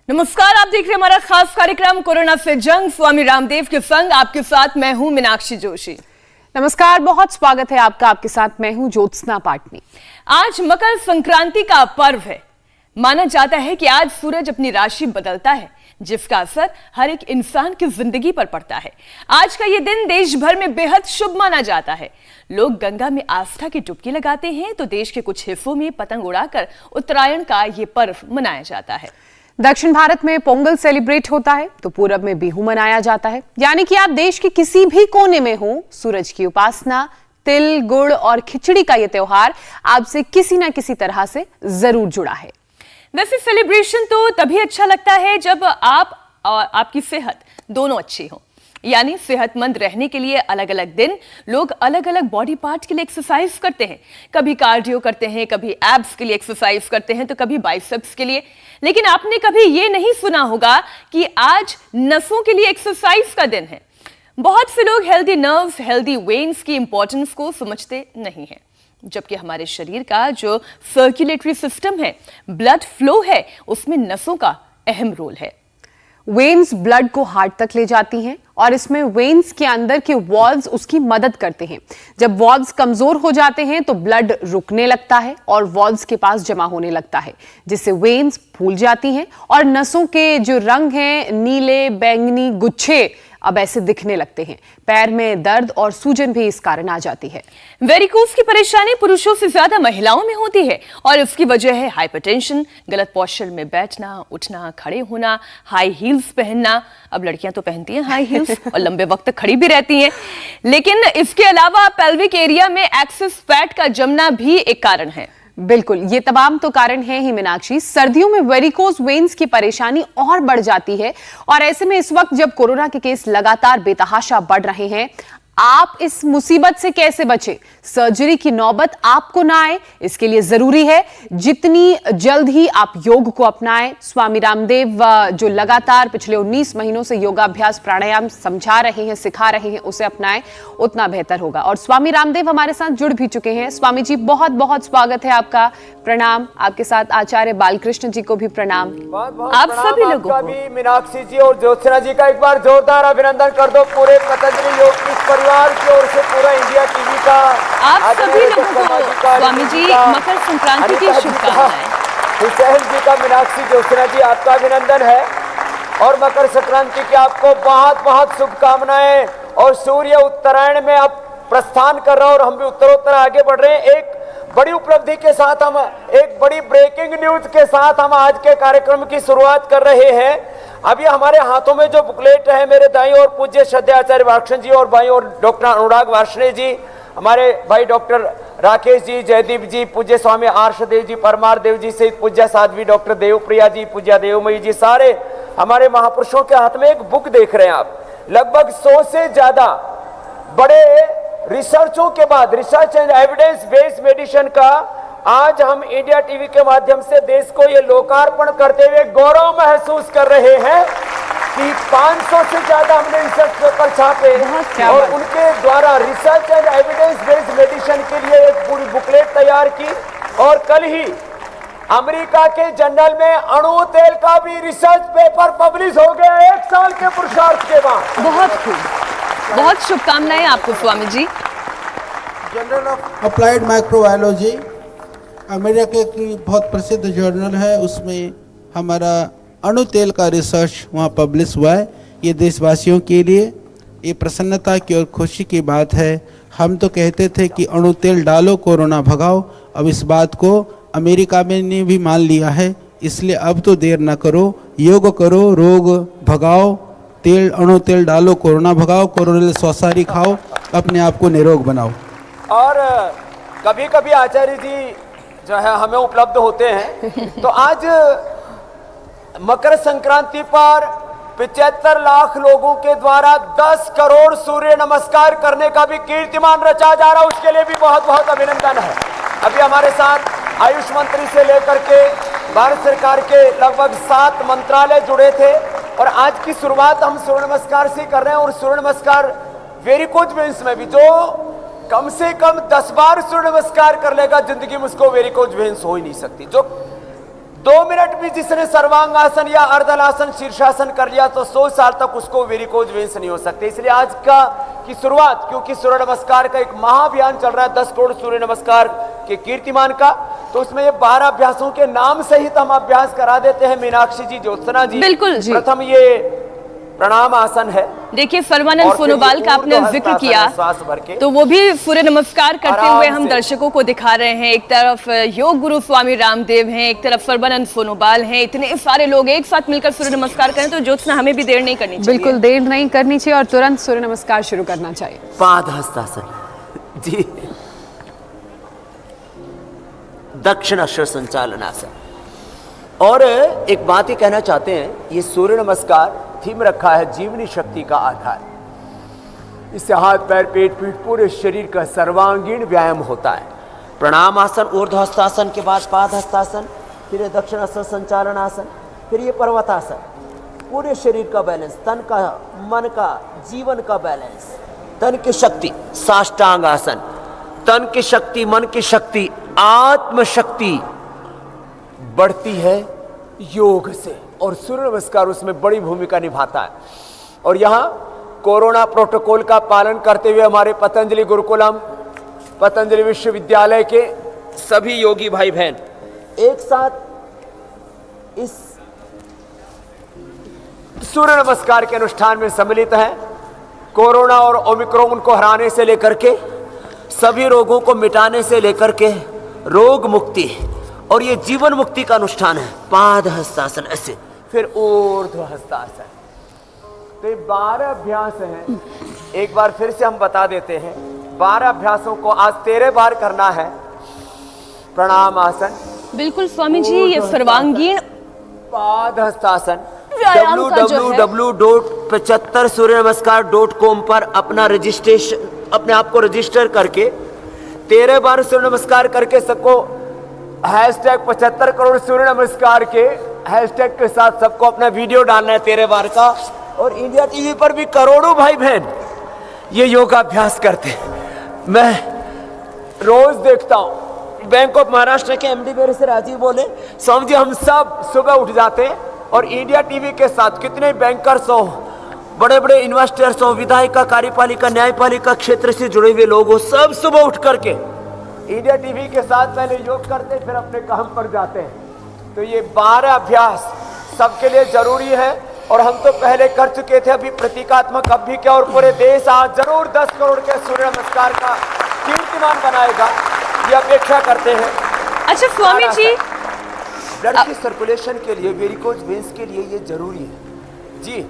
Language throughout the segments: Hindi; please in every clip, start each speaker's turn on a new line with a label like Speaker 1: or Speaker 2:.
Speaker 1: नमस्कार, आप देख रहे हैं हमारा खास कार्यक्रम कोरोना से जंग। स्वामी रामदेव के संग आपके साथ मैं हूं मीनाक्षी जोशी।
Speaker 2: नमस्कार, बहुत स्वागत है आपका। आपके साथ मैं हूं ज्योत्सना पाटनी।
Speaker 1: आज मकर संक्रांति का पर्व है। माना जाता है कि आज सूरज अपनी राशि बदलता है, जिसका असर हर एक इंसान की जिंदगी पर पड़ता है। आज का ये दिन देश भर में बेहद शुभ माना जाता है। लोग गंगा में आस्था की डुबकी लगाते हैं तो देश के कुछ हिस्सों में पतंग उड़ाकर उत्तरायण का ये पर्व मनाया जाता है।
Speaker 2: दक्षिण भारत में पोंगल सेलिब्रेट होता है तो पूरब में बिहू मनाया जाता है। यानी कि आप देश के किसी भी कोने में हो, सूरज की उपासना, तिल, गुड़ और खिचड़ी का यह त्योहार आपसे किसी ना किसी तरह से जरूर जुड़ा है।
Speaker 1: वैसे सेलिब्रेशन तो तभी अच्छा लगता है जब आप और आपकी सेहत दोनों अच्छी हो। यानी सेहतमंद रहने के लिए अलग अलग दिन लोग अलग अलग बॉडी पार्ट के लिए एक्सरसाइज करते हैं। कभी कार्डियो करते हैं, कभी एब्स के लिए एक्सरसाइज करते हैं, तो कभी बाइसेप्स के लिए। लेकिन आपने कभी ये नहीं सुना होगा कि आज नसों के लिए एक्सरसाइज का दिन है। बहुत से लोग हेल्दी नर्व्स, हेल्दी वेन्स की इंपॉर्टेंस को समझते नहीं हैं, जबकि हमारे शरीर का जो सर्कुलेटरी सिस्टम है, ब्लड फ्लो है, उसमें नसों का अहम रोल है।
Speaker 2: वेन्स ब्लड को हार्ट तक ले जाती हैं और इसमें वेन्स के अंदर के वॉल्व्स उसकी मदद करते हैं। जब वॉल्व्स कमजोर हो जाते हैं तो ब्लड रुकने लगता है और वॉल्व्स के पास जमा होने लगता है, जिससे वेन्स फूल जाती हैं और नसों के जो रंग हैं, नीले, बैंगनी गुच्छे अब ऐसे दिखने लगते हैं। पैर में दर्द और सूजन भी इस कारण आ जाती है।
Speaker 1: वेरिकोज की परेशानी पुरुषों से ज्यादा महिलाओं में होती है और इसकी वजह है हाइपरटेंशन, गलत पोस्चर में बैठना, उठना, खड़े होना, हाई हील्स पहनना। अब लड़कियां तो पहनती हैं हाई हील्स और लंबे वक्त तक खड़ी भी रहती हैं। लेकिन इसके अलावा पेल्विक एरिया में एक्सेस फैट का जमना भी एक कारण है।
Speaker 2: बिल्कुल, ये तमाम तो कारण है ही मीनाक्षी। सर्दियों में वेरिकोज वेन्स की परेशानी और बढ़ जाती है और ऐसे में इस वक्त जब कोरोना के केस लगातार बेतहाशा बढ़ रहे हैं, आप इस मुसीबत से कैसे बचें, सर्जरी की नौबत आपको ना आए, इसके लिए जरूरी है जितनी जल्द ही आप योग को अपनाएं। स्वामी रामदेव जो लगातार पिछले 19 महीनों से योगाभ्यास, प्राणायाम समझा रहे हैं, सिखा रहे हैं, उसे अपनाएं, उतना बेहतर होगा। और स्वामी रामदेव हमारे साथ जुड़ भी चुके हैं। स्वामी जी, बहुत बहुत स्वागत है आपका। प्रणाम। आपके साथ आचार्य बालकृष्ण जी को भी प्रणाम।
Speaker 1: आप सभी लोगों को
Speaker 3: भी, मीनाक्षी जी और ज्योत्सना जी का एक बार जोरदार अभिनंदन कर दो पूरे पतंजलि योग परिवार की ओर से, पूरा इंडिया टीवी का।
Speaker 1: आप सभी लोगों को स्वामी जी मकर संक्रांति की शुभकामनाएं।
Speaker 3: हुसैन जी का, मीनाक्षी, ज्योत्सना जी आपका अभिनंदन है और मकर संक्रांति की आपको बहुत बहुत शुभकामनाएं। और सूर्य उत्तरायण में अब प्रस्थान कर रहा है और हम भी उत्तरोत्तर आगे बढ़ रहे हैं। एक बड़ी उपलब्धि के साथ हम, एक बड़ी ब्रेकिंग न्यूज के साथ हम आज के कार्यक्रम की शुरुआत कर रहे हैं। अभी हमारे हाथों में जो बुकलेट है, मेरे दाईं ओर पूज्य श्रद्धेय आचार्य बालकृष्ण जी और बाईं ओर डॉक्टर अनुराग वार्ष्णेय जी, हमारे भाई डॉक्टर राकेश जी, जयदीप जी, पूज्य स्वामी आर्षदेव जी, परमार देव जी सहित पूज्य साध्वी डॉक्टर देवप्रिया जी, पूज्य देवमयी जी, सारे हमारे महापुरुषों के हाथ में एक बुक देख रहे हैं आप। लगभग 100 से ज्यादा बड़े रिसर्चों के बाद, research and evidence based medicine का आज हम इंडिया टीवी के माध्यम से देश को ये लोकार्पण करते हुए गौरव महसूस कर रहे हैं कि 500 से ज्यादा हमने रिसर्च पेपर छापे और उनके द्वारा research and evidence based medicine के लिए एक पूरी बुकलेट तैयार की। और कल ही अमेरिका के जर्नल में अणु तेल का भी रिसर्च पेपर पब्लिश हो गया 1 साल के पुरुषार्थ के बाद।
Speaker 1: बहुत खूब, बहुत शुभकामनाएं आपको Swami ji.
Speaker 4: Journal of applied microbiology America की बहुत प्रसिद्ध जर्नल है, उसमें हमारा अणु तेल का रिसर्च वहाँ पब्लिश हुआ है। ये देशवासियों के लिए ये प्रसन्नता की और खुशी की बात है। हम तो कहते थे कि अणु तेल डालो, कोरोना भगाओ। अब इस बात को अमेरिका में ने भी मान लिया है, इसलिए अब तो देर ना करो, योग करो, रोग भगाओ, तेल, अणु तेल डालो, कोरोना भगाओ, कोरोना स्वसारी खाओ, अपने आप को निरोग बनाओ।
Speaker 3: और कभी कभी आचार्य जी जो है हमें उपलब्ध होते हैं तो आज मकर संक्रांति पर 75 लाख लोगों के द्वारा 10 करोड़ सूर्य नमस्कार करने का भी कीर्तिमान रचा जा रहा है, उसके लिए भी बहुत बहुत अभिनंदन है। अभी हमारे साथ आयुष मंत्री से लेकर के भारत सरकार के लगभग 7 मंत्रालय जुड़े थे और आज की शुरुआत हम सूर्य नमस्कार से कर रहे हैं। और सूर्य नमस्कार वेरिकोज वेन्स में भी, जो कम से कम 10 बार सूर्य नमस्कार कर लेगा जिंदगी में, उसको वेरिकोज वेन्स हो ही नहीं सकती। जो 2 मिनट भी जिसने सर्वांगासन या अर्धलासन शीर्षासन कर लिया तो 100 साल तक उसको वेरिकोज वेन्स नहीं हो सकते। इसलिए आज की शुरुआत, क्योंकि सूर्य नमस्कार का एक महाअभियान चल रहा है 10 करोड़ सूर्य नमस्कार के कीर्तिमान का, तो उसमें ये 12 अभ्यासों के नाम सहित हम अभ्यास करा देते हैं। मीनाक्षी जी, ज्योत्सना जी,
Speaker 1: बिल्कुल जी।
Speaker 3: प्रथम ये प्रणाम आसन है।
Speaker 1: देखिए सर्वानंद सोनोवाल का आपने जिक्र किया, तो वो भी सूर्य नमस्कार करते हुए हम दर्शकों को दिखा रहे हैं। एक तरफ योग गुरु स्वामी रामदेव हैं, एक तरफ सर्वानंद सोनोवाल हैं, इतने सारे लोग एक साथ मिलकर सूर्य नमस्कार करें तो ज्योत्सना हमें भी देर नहीं करनी चाहिए।
Speaker 2: बिल्कुल देर नहीं करनी चाहिए और तुरंत सूर्य नमस्कार शुरू करना चाहिए।
Speaker 3: पाद हस्तासन जी, दक्षिण अक्षर संचालनासन। और एक बात ही कहना चाहते हैं, ये सूर्य नमस्कार थीम रखा है जीवनी शक्ति का आधार। इससे हाथ पैर पेट पीठ पूरे शरीर का सर्वांगीण व्यायाम होता है। प्रणाम आसन, ऊर्ध्व हस्तासन के बाद पाद हस्तासन, फिर ये दक्षिण अक्षर संचालन आसन, फिर ये पर्वतासन। पूरे शरीर का बैलेंस, तन का, मन का, जीवन का बैलेंस, तन की शक्ति, साष्टांग आसन। तन की शक्ति, मन की शक्ति, आत्म शक्ति बढ़ती है योग से, और सूर्य नमस्कार उसमें बड़ी भूमिका निभाता है। और यहाँ कोरोना प्रोटोकॉल का पालन करते हुए हमारे पतंजलि गुरुकुलम, पतंजलि विश्वविद्यालय के सभी योगी भाई बहन एक साथ इस सूर्य नमस्कार के अनुष्ठान में सम्मिलित हैं। कोरोना और ओमिक्रॉन को हराने से लेकर के सभी रोगों को मिटाने से लेकर के रोग मुक्ति और ये जीवन मुक्ति का अनुष्ठान है। पाद हस्तासन ऐसे, फिर ऊर्ध्व हस्तासन। तो ये 12 अभ्यास हैं। एक बार फिर से हम बता देते हैं, 12 अभ्यासों को आज 13 बार करना है। प्रणाम आसन,
Speaker 1: बिल्कुल स्वामी जी, ये सर्वांगीण
Speaker 3: पाद हस्तासन।
Speaker 1: व्यायाम का जो है
Speaker 3: www.75सूर्यनमस्कार.com पर अपना रजिस्ट्रेशन, अपने आप को रजिस्टर करके 13 बार सूर्य नमस्कार करके सबको #75 करोड़ सूर्य नमस्कार के हैशटैग के साथ सबको अपना वीडियो डालना है 13 बार का। और इंडिया टीवी पर भी करोड़ों भाई बहन ये योगाभ्यास करते हैं। मैं रोज देखता हूँ, बैंक ऑफ महाराष्ट्र के एमडी मेरे से राजीव बोले, स्वामी जी हम सब सुबह उठ जाते हैं और इंडिया टीवी के साथ कितने बैंकर्स हो, बड़े बड़े इन्वेस्टर्स हो, विधायिका, कार्यपालिका, न्यायपालिका क्षेत्र से जुड़े हुए लोग हो, सब सुबह उठ करके इंडिया टीवी के साथ पहले योग करते फिर अपने काम पर जाते हैं। तो ये 12 अभ्यास सबके लिए जरूरी है और हम तो पहले कर चुके थे, अभी प्रतीकात्मक अब भी क्या, और पूरे देश आज जरूर 10 करोड़ के सूर्य नमस्कार का कीर्तिमान बनाएगा, ये अपेक्षा करते हैं।
Speaker 1: अच्छा स्वामी जी,
Speaker 3: ब्लड की सर्कुलेशन के लिए, वेरिकोज वेन्स के लिए ये जरूरी है जी।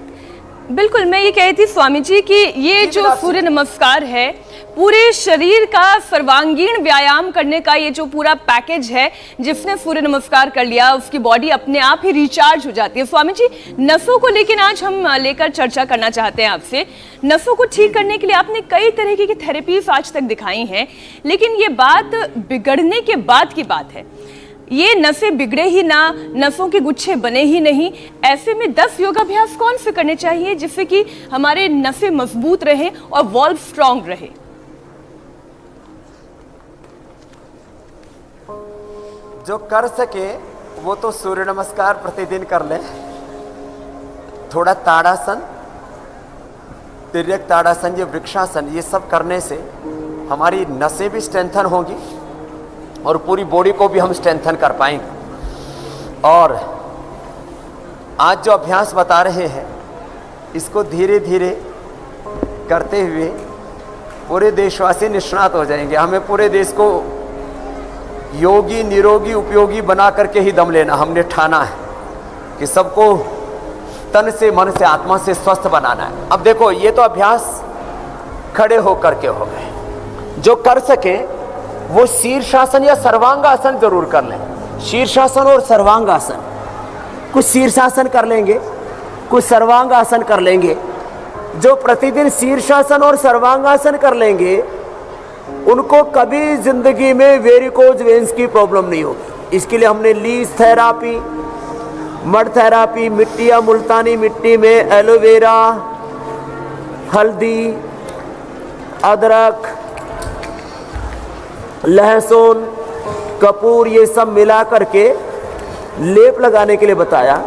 Speaker 1: बिल्कुल, मैं ये कह रही थी स्वामी जी कि ये जो सूर्य नमस्कार है पूरे शरीर का सर्वांगीण व्यायाम करने का ये जो पूरा पैकेज है, जिसने सूर्य नमस्कार कर लिया उसकी बॉडी अपने आप ही रिचार्ज हो जाती है। स्वामी जी, नसों को लेकिन आज हम लेकर चर्चा करना चाहते हैं आपसे। नसों को ठीक करने के लिए आपने कई तरह की थेरेपीज आज तक दिखाई हैं, लेकिन ये बात बिगड़ने के बाद की बात है। ये नसें बिगड़े ही ना, नसों के गुच्छे बने ही नहीं, ऐसे में 10 योगाभ्यास कौन से करने चाहिए जिससे कि हमारे नसें मजबूत रहे और वॉल्व स्ट्रांग रहे?
Speaker 3: जो कर सके वो तो सूर्य नमस्कार प्रतिदिन कर ले, थोड़ा ताड़ासन, तिर्यक ताड़ासन, ये वृक्षासन, ये सब करने से हमारी नसें भी स्ट्रेंथन होंगी और पूरी बॉडी को भी हम स्ट्रेंथन कर पाएंगे। और आज जो अभ्यास बता रहे हैं इसको धीरे धीरे करते हुए पूरे देशवासी निष्णात हो जाएंगे। हमें पूरे देश को योगी, निरोगी, उपयोगी बना करके ही दम लेना। हमने ठाना है कि सबको तन से, मन से, आत्मा से स्वस्थ बनाना है। अब देखो, ये तो अभ्यास खड़े होकर के हो गए। जो कर सके वो शीर्षासन या सर्वांगासन जरूर कर लें। शीर्षासन और सर्वांगासन, कुछ शीर्षासन कर लेंगे, कुछ सर्वांगासन कर लेंगे। जो प्रतिदिन शीर्षासन और सर्वांगासन कर लेंगे उनको कभी जिंदगी में वेरिकोज वेन्स की प्रॉब्लम नहीं होगी। इसके लिए हमने लीज थेरापी, मड थेरापी, मिट्टी या मुल्तानी मिट्टी में एलोवेरा, हल्दी, अदरक, लहसुन, कपूर, ये सब मिला करके लेप लगाने के लिए बताया।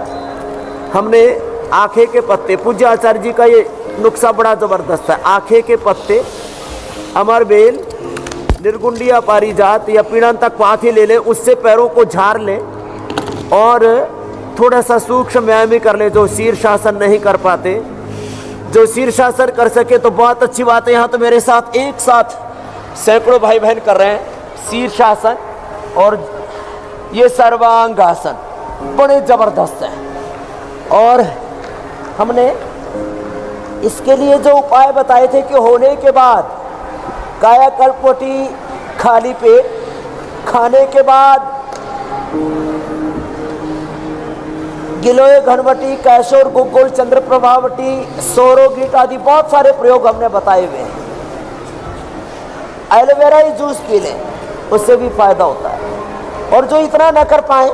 Speaker 3: हमने आखे के पत्ते, पूज्य आचार्य जी का ये नुस्खा बड़ा ज़बरदस्त है। आखे के पत्ते, अमरबेल, निर्गुंडिया पारिजात या पीड़ांतक पाथी ले लें, उससे पैरों को झाड़ लें और थोड़ा सा सूक्ष्म व्यायाम भी कर ले। जो शीर्षासन नहीं कर पाते, जो शीर्षासन कर सके तो बहुत अच्छी बात है। यहाँ तो मेरे साथ एक साथ सैकड़ों भाई बहन कर रहे हैं शीर्षासन और ये सर्वांगासन, बड़े ज़बरदस्त है। और हमने इसके लिए जो उपाय बताए थे कि होने के बाद कायाकल्पवटी, खाली पेट, खाने के बाद गिलोय घनवटी, कैशोर, गुग्गुल, चंद्र प्रभावटी, सोरोगीट आदि बहुत सारे प्रयोग हमने बताए हुए हैं। एलोवेरा ही जूस पी लें, उससे भी फायदा होता है। और जो इतना न कर पाए,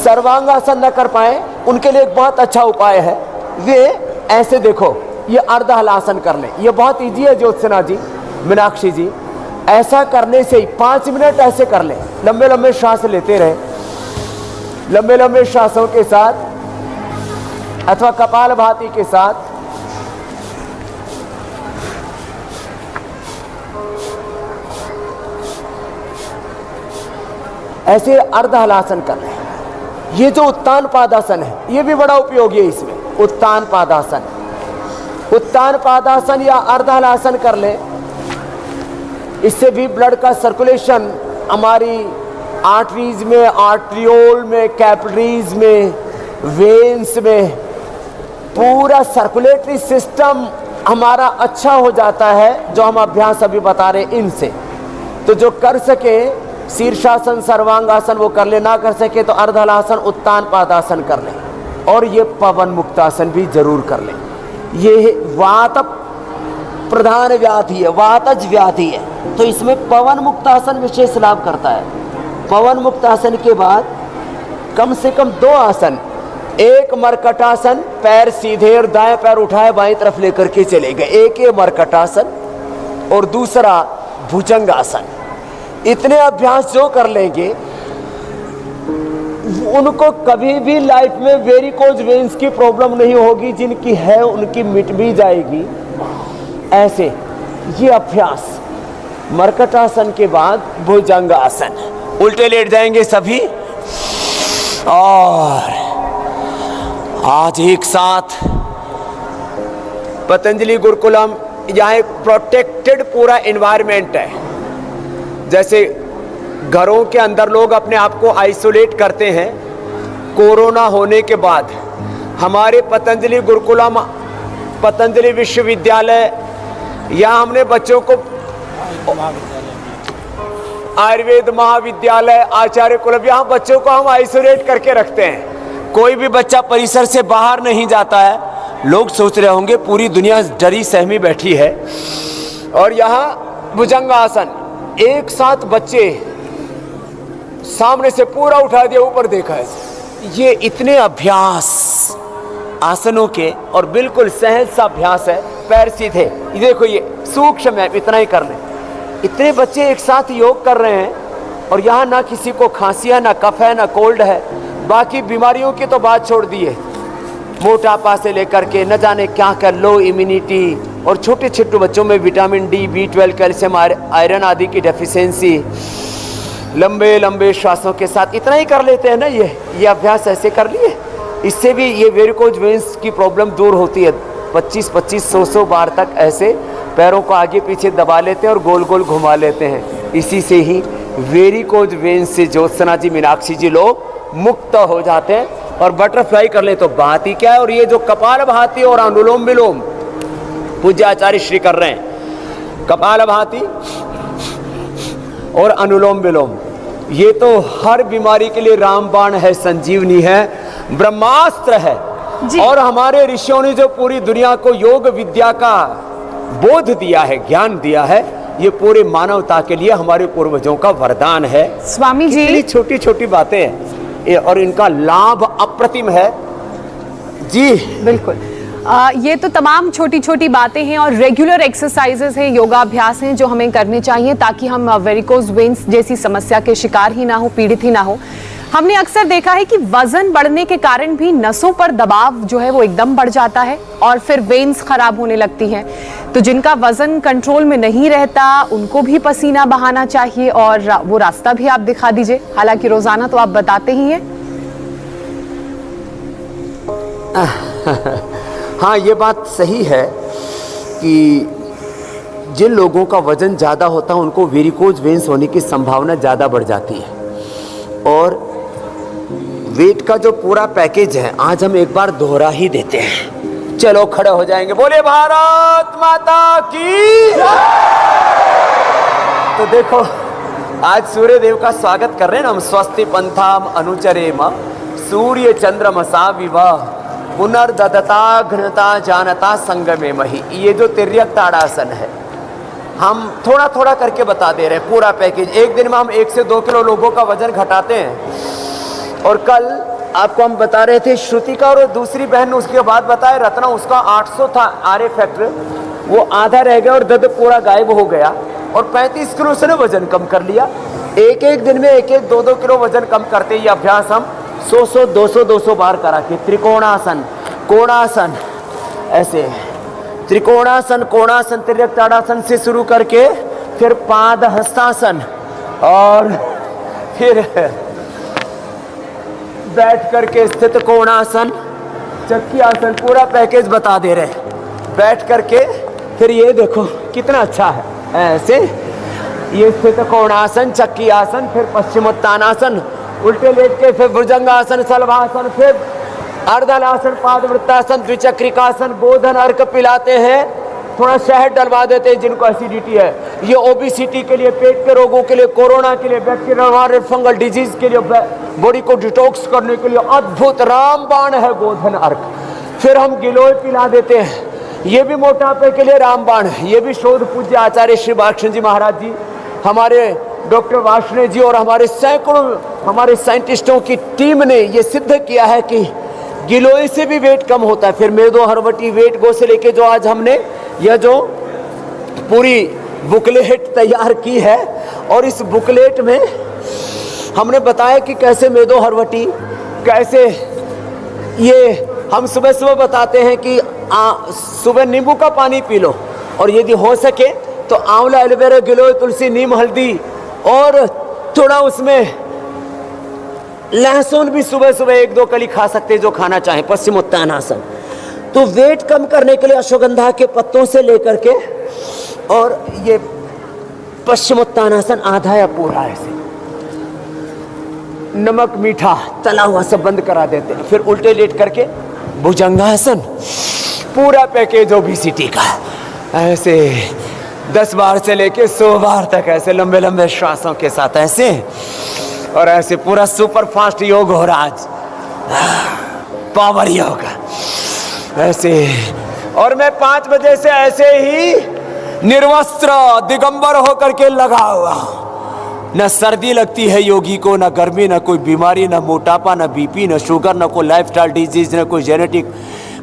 Speaker 3: सर्वांगासन न कर पाए, उनके लिए एक बहुत अच्छा उपाय है। वे ऐसे देखो, ये अर्ध हलासन कर लें। ये बहुत इजी है ज्योत्सना जी, मीनाक्षी जी। ऐसा करने से ही 5 मिनट ऐसे कर लें, लंबे लंबे श्वास लेते रहे, लंबे लंबे श्वासों के साथ अथवा कपालभाति के साथ। ऐसे अर्ध हलासन कर लें। ये जो उत्तान पादासन है, ये भी बड़ा उपयोगी है इसमें। उत्तान पादासन, उत्तान पादासन या अर्ध हलासन कर लें। इससे भी ब्लड का सर्कुलेशन हमारी आर्टरीज में, आर्ट्रियोल में, कैपिलरीज में, वेन्स में, पूरा सर्कुलेटरी सिस्टम हमारा अच्छा हो जाता है। जो हम अभ्यास अभी बता रहे इनसे, तो जो कर सके शीर्षासन, सर्वांगासन वो कर ले, ना कर सके तो अर्धहलासन, उत्तान पादासन कर ले। और ये पवन मुक्तासन भी जरूर कर ले। ये वात प्रधान व्याधि है, वातज व्याधि है, तो इसमें पवन मुक्तासन विशेष लाभ करता है। पवन मुक्तासन के बाद कम से कम 2 आसन, एक मरकटासन, पैर सीधे और दाएं पैर उठाए बाएं तरफ लेकर के चले गए, एक ये मरकटासन, और दूसरा भुजंगासन। इतने अभ्यास जो कर लेंगे उनको कभी भी लाइफ में वेरिकोज वेन्स की प्रॉब्लम नहीं होगी। जिनकी है उनकी मिट भी जाएगी। ऐसे ये अभ्यास, मरकटासन के बाद भुजंगासन, उल्टे लेट जाएंगे सभी। और आज एक साथ पतंजलि गुरुकुलम, यहाँ एक प्रोटेक्टेड पूरा एनवायरनमेंट है। जैसे घरों के अंदर लोग अपने आप को आइसोलेट करते हैं, कोरोना होने के बाद हमारे पतंजलि गुरुकुलम, पतंजलि विश्वविद्यालय, यहाँ हमने बच्चों को आयुर्वेद महाविद्यालय, आचार्य कुलम, यहाँ बच्चों को हम आइसोलेट करके रखते हैं। कोई भी बच्चा परिसर से बाहर नहीं जाता है। लोग सोच रहे होंगे पूरी दुनिया डरी सहमी बैठी है। और यहाँ भुजंगासन, एक साथ बच्चे सामने से पूरा उठा दिया, ऊपर देखा है। ये इतने अभ्यास आसनों के और बिल्कुल सहज सा अभ्यास है। पैर सीधे, ये देखो, ये सूक्ष्म है, इतना ही कर लें। इतने बच्चे एक साथ योग कर रहे हैं और यहाँ ना किसी को खांसी है, ना कफ है, ना कोल्ड है। बाकी बीमारियों की तो बात छोड़ दी है, मोटापा से लेकर के न जाने क्या क्या, लो इम्यूनिटी, और छोटे छोटे बच्चों में vitamin D, B12, calcium, iron आदि की डेफिशिएंसी। लंबे लंबे श्वासों के साथ इतना ही कर लेते हैं ना। ये अभ्यास ऐसे कर लिए, इससे भी ये वेरिकोज वेन्स की प्रॉब्लम दूर होती है। 25-25, 100 बार तक ऐसे पैरों को आगे पीछे दबा लेते हैं और गोल गोल घुमा लेते हैं। इसी से ही वेरिकोज वेन्स से ज्योत्सना जी, मीनाक्षी जी लोग मुक्त हो जाते हैं। और बटरफ्लाई कर ले तो बात ही क्या है। और ये जो कपालभाति और अनुलोम विलोम पूज्य आचार्य श्री कर रहे हैं, कपालभाति और अनुलोम विलोम, ये तो हर बीमारी के लिए रामबाण है, संजीवनी है, ब्रह्मास्त्र है। और हमारे ऋषियों ने जो पूरी दुनिया को योग विद्या का बोध दिया है, ज्ञान दिया है, ये पूरे मानवता के लिए हमारे पूर्वजों का वरदान है।
Speaker 2: स्वामी जी,
Speaker 3: कितनी छोटी छोटी बातें हैं और इनका लाभ अप्रतिम है। जी
Speaker 2: बिल्कुल। ये तो तमाम छोटी छोटी बातें हैं और रेगुलर एक्सरसाइजेस हैं, योगाभ्यास हैं जो हमें करने चाहिए ताकि हम वेरिकोज वेन्स जैसी समस्या के शिकार ही ना हो, पीड़ित ही ना हो। हमने अक्सर देखा है कि वजन बढ़ने के कारण भी नसों पर दबाव जो है वो एकदम बढ़ जाता है और फिर वेन्स खराब होने लगती हैं। तो जिनका वजन कंट्रोल में नहीं रहता उनको भी पसीना बहाना चाहिए और वो रास्ता भी आप दिखा दीजिए। हालांकि रोजाना तो आप बताते ही हैं।
Speaker 3: हाँ, ये बात सही है कि जिन लोगों का वजन ज़्यादा होता है उनको वेरिकोज वेन्स होने की संभावना ज़्यादा बढ़ जाती है। और वेट का जो पूरा पैकेज है आज हम एक बार दोहरा ही देते हैं। चलो खड़े हो जाएंगे, बोले भारत माता की। तो देखो आज सूर्य देव का स्वागत कर रहे हैं ना हम। स्वस्ति पंथाम अनुचरेम सूर्य चंद्रमसा विवाह पुनर्ददता घनता जानता संगमे मही। ये जो तिर्यक ताड़ासन है हम थोड़ा थोड़ा करके बता दे रहे हैं, पूरा पैकेज। एक दिन में हम 1 से 2 किलो लोगों का वजन घटाते हैं। और कल आपको हम बता रहे थे श्रुतिका और दूसरी बहन ने उसके बाद बताया रत्ना, उसका 800 था आर फैक्टर, वो आधा रह गया और दर्द पूरा गायब हो गया और 35 किलो उसने वजन कम कर लिया। एक एक दिन में 1-1, 2-2 किलो वजन कम करते ये अभ्यास हम 100-100, 200-200 बार करा के त्रिकोणासन, कोणासन, ऐसे त्रिकोणासन, कोणासन, तिर्यक ताड़ासन से शुरू करके फिर पाद हस्तासन और फिर बैठ करके स्थित कोणासन, चक्की आसन, पूरा पैकेज बता दे रहे। बैठ करके फिर ये देखो कितना अच्छा है, ऐसे ये स्थित कोणासन, चक्की आसन, फिर पश्चिमोत्तानासन, उल्टे लेट के फिर भुजंगासन, शलभासन, फिर अर्धलासन, पादवृत्तासन, द्विचक्रिकासन, गोधन अर्क पिलाते हैं, थोड़ा शहद डलवा देते हैं जिनको एसिडिटी है। ये ओबेसिटी के लिए, पेट के रोगों के लिए, कोरोना के लिए, बैक्टीरियल वायरल फंगल डिजीज के लिए, बॉडी को डिटॉक्स करने के लिए अद्भुत रामबाण है गोधन अर्क। फिर हम गिलोय पिला देते हैं, ये भी मोटापे के लिए रामबाण है। ये भी शोध पूज्य आचार्य श्री बालकृष्ण जी महाराज जी, हमारे डॉक्टर वार्ष्णेय जी और हमारे सैकड़ों हमारे साइंटिस्टों की टीम ने ये सिद्ध किया है कि गिलोय से भी वेट कम होता है। फिर मेदो हरवटी वेट गो से लेके जो आज हमने यह जो पूरी बुकलेट तैयार की है और इस बुकलेट में हमने बताया कि कैसे मेदो हरवटी, कैसे ये हम सुबह सुबह बताते हैं कि सुबह नींबू का पानी पी लो और यदि हो सके तो आंवला, एलोवेरा, गिलोय, तुलसी, नीम, हल्दी और थोड़ा उसमें लहसुन भी सुबह सुबह 1-2 कली खा सकते हैं जो खाना चाहें। पश्चिमोत्तानासन तो वेट कम करने के लिए अश्वगंधा के पत्तों से लेकर के और ये पश्चिमोत्तानासन आधा या पूरा ऐसे, नमक मीठा तला हुआ सब बंद करा देते हैं। फिर उल्टे लेट करके भुजंगासन, पूरा पैकेज ओबेसिटी का, ऐसे 10 बार से लेके 100 बार तक ऐसे लंबे लंबे श्वासों के साथ ऐसे और ऐसे पूरा सुपर फास्ट योग हो रहा आज, पावर योग ऐसे। और मैं 5 बजे से ऐसे ही निर्वस्त्र दिगंबर होकर के लगा हुआ। न सर्दी लगती है योगी को, न गर्मी, न कोई बीमारी, न मोटापा, न बीपी, न शुगर, न कोई लाइफस्टाइल डिजीज, न कोई genetic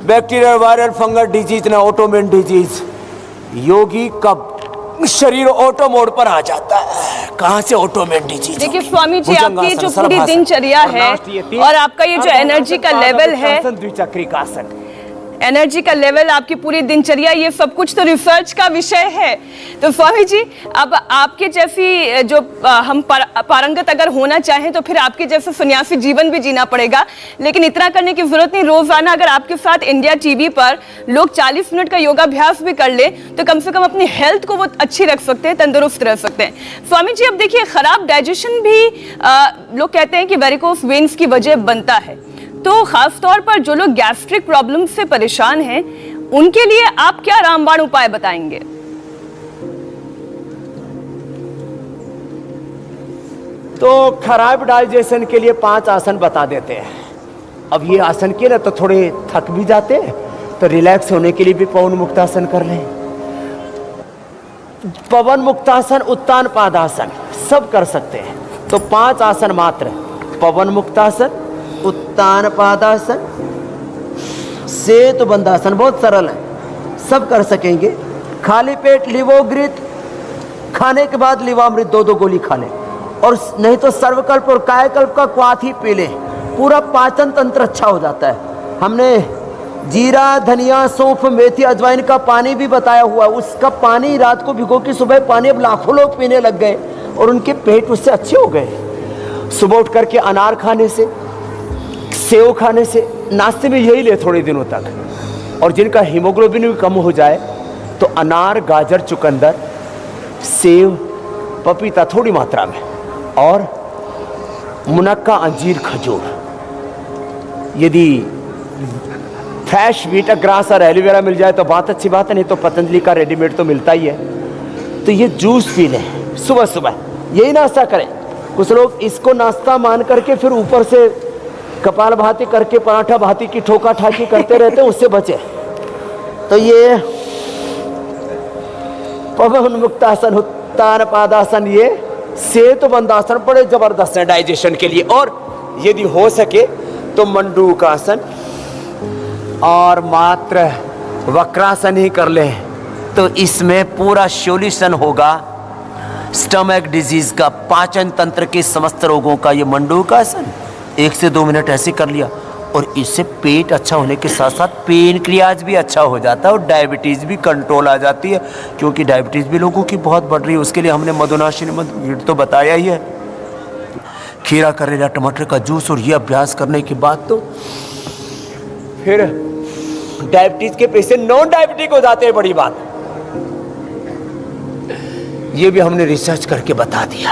Speaker 3: bacterial viral fungal disease, न ऑटोमेन डिजीज। योगी का शरीर ऑटो मोड पर आ जाता है। कहां से ऑटोमेन डिजीज?
Speaker 1: देखिए स्वामी जी, आपकी जो पूरी दिनचर्या है और आपका ये जो एनर्जी का लेवल है,
Speaker 3: द्विचक्रिकासन,
Speaker 1: एनर्जी का लेवल, आपकी पूरी दिनचर्या, ये सब कुछ तो रिसर्च का विषय है। तो स्वामी जी अब आपके जैसी जो हम पारंगत अगर होना चाहें तो फिर आपके जैसे सन्यासी जीवन भी जीना पड़ेगा। लेकिन इतना करने की जरूरत नहीं। रोजाना अगर आपके साथ इंडिया टीवी पर लोग 40 मिनट का योगाभ्यास भी कर ले तो कम से कम अपनी हेल्थ को वो अच्छी रख सकते हैं, तंदुरुस्त रह सकते हैं। स्वामी जी अब देखिए, खराब डाइजेशन भी लोग कहते हैं कि वेरिकोज वेन्स की वजह बनता है। तो खास तौर पर जो लोग गैस्ट्रिक प्रॉब्लम से परेशान हैं उनके लिए आप क्या रामबाण उपाय बताएंगे?
Speaker 3: तो खराब डाइजेशन के लिए 5 आसन बता देते हैं। अब ये आसन किए ना तो थोड़े थक भी जाते हैं, तो रिलैक्स होने के लिए भी पवन मुक्तासन कर लें। पवन मुक्तासन, उत्तान पादासन सब कर सकते हैं। तो 5 आसन मात्र, पवन मुक्तासन, उत्तान पादासन,
Speaker 5: सेतुबंधासन बहुत सरल है, सब कर सकेंगे। खाली पेट लिवोग्रित खाने के बाद लिवामृत 2-2 गोली खा लें, और नहीं तो सर्वकल्प और कायकल्प का क्वाथ ही पी लें, पूरा पाचन तंत्र अच्छा हो जाता है। हमने जीरा, धनिया, सौंफ, मेथी, अजवाइन का पानी भी बताया हुआ है, उसका पानी रात को भिगो के सुबह पानी अब लाखों लोग पीने लग गए और उनके पेट उससे अच्छे हो गए। सुबह उठ करके अनार खाने से, सेव खाने से, नाश्ते में यही ले थोड़े दिनों तक, और जिनका हीमोग्लोबिन भी कम हो जाए तो अनार, गाजर, चुकंदर, सेव, पपीता थोड़ी मात्रा में, और मुनक्का, अंजीर, खजूर। यदि फ्रेश वीटा ग्रास और एलोवेरा मिल जाए तो बहुत अच्छी बात है, नहीं तो पतंजलि का रेडीमेड तो मिलता ही है। तो ये जूस पी लें सुबह सुबह, यही नाश्ता करें। कुछ लोग इसको नाश्ता मान करके फिर ऊपर से कपाल भाती करके पराठा भाती की ठोका ठाकी करते रहते हैं, उससे बचे। तो ये पवनमुक्तासन, उत्तान पादासन, ये सेतुबंधासन बड़े जबरदस्त है डाइजेशन के लिए। और यदि हो सके तो मंडूकासन और मात्र वक्रासन ही कर लें, तो इसमें पूरा सॉल्यूशन होगा स्टमक डिजीज का, पाचन तंत्र के समस्त रोगों का। ये मंडूकासन 1 से 2 मिनट ऐसे कर लिया, और इससे पेट अच्छा होने के साथ साथ पेन क्रियाज भी अच्छा हो जाता है, और डायबिटीज़ भी कंट्रोल आ जाती है, क्योंकि डायबिटीज़ भी लोगों की बहुत बढ़ रही है। उसके लिए हमने मधुनाशिनी मधु तो बताया ही है, खीरा, करेला, टमाटर का जूस, और ये अभ्यास करने के बाद तो फिर डायबिटीज के पेशेंट नॉन डायबिटिक हो जाते हैं। बड़ी बात, ये भी हमने रिसर्च करके बता दिया।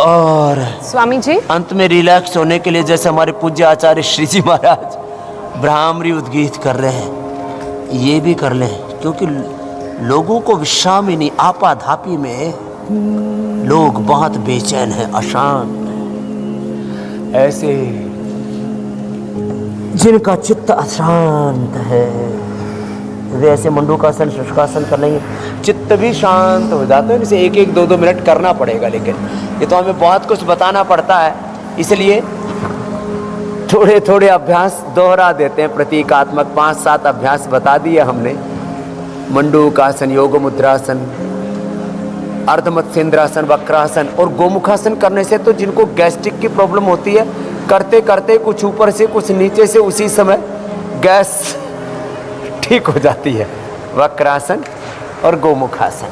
Speaker 5: और
Speaker 2: स्वामी जी,
Speaker 5: अंत में रिलैक्स होने के लिए जैसे हमारे पूज्य आचार्य श्री जी महाराज ब्राह्मणी उद्गीत कर रहे हैं, ये भी कर लें, क्योंकि लोगों को विश्रामिनी आपाधापी में लोग बहुत बेचैन हैं, अशांत। ऐसे जिनका चित्त अशांत है वे ऐसे मंडूकासन, शुष्कासन कर लेंगे, चित्त भी शांत हो जाता है। इसे 1-1, 2-2 मिनट करना पड़ेगा, लेकिन ये तो हमें बहुत कुछ बताना पड़ता है, इसलिए थोड़े थोड़े अभ्यास दोहरा देते हैं। प्रतीकात्मक 5-7 अभ्यास बता दिए हमने। मंडूकासन, योग मुद्रासन, अर्धमत्स्येंद्रासन, वक्रासन और गोमुखासन करने से तो जिनको गैस्ट्रिक की प्रॉब्लम होती है, करते करते कुछ ऊपर से कुछ नीचे से उसी समय गैस ठीक हो जाती है। वक्रासन और गोमुखासन।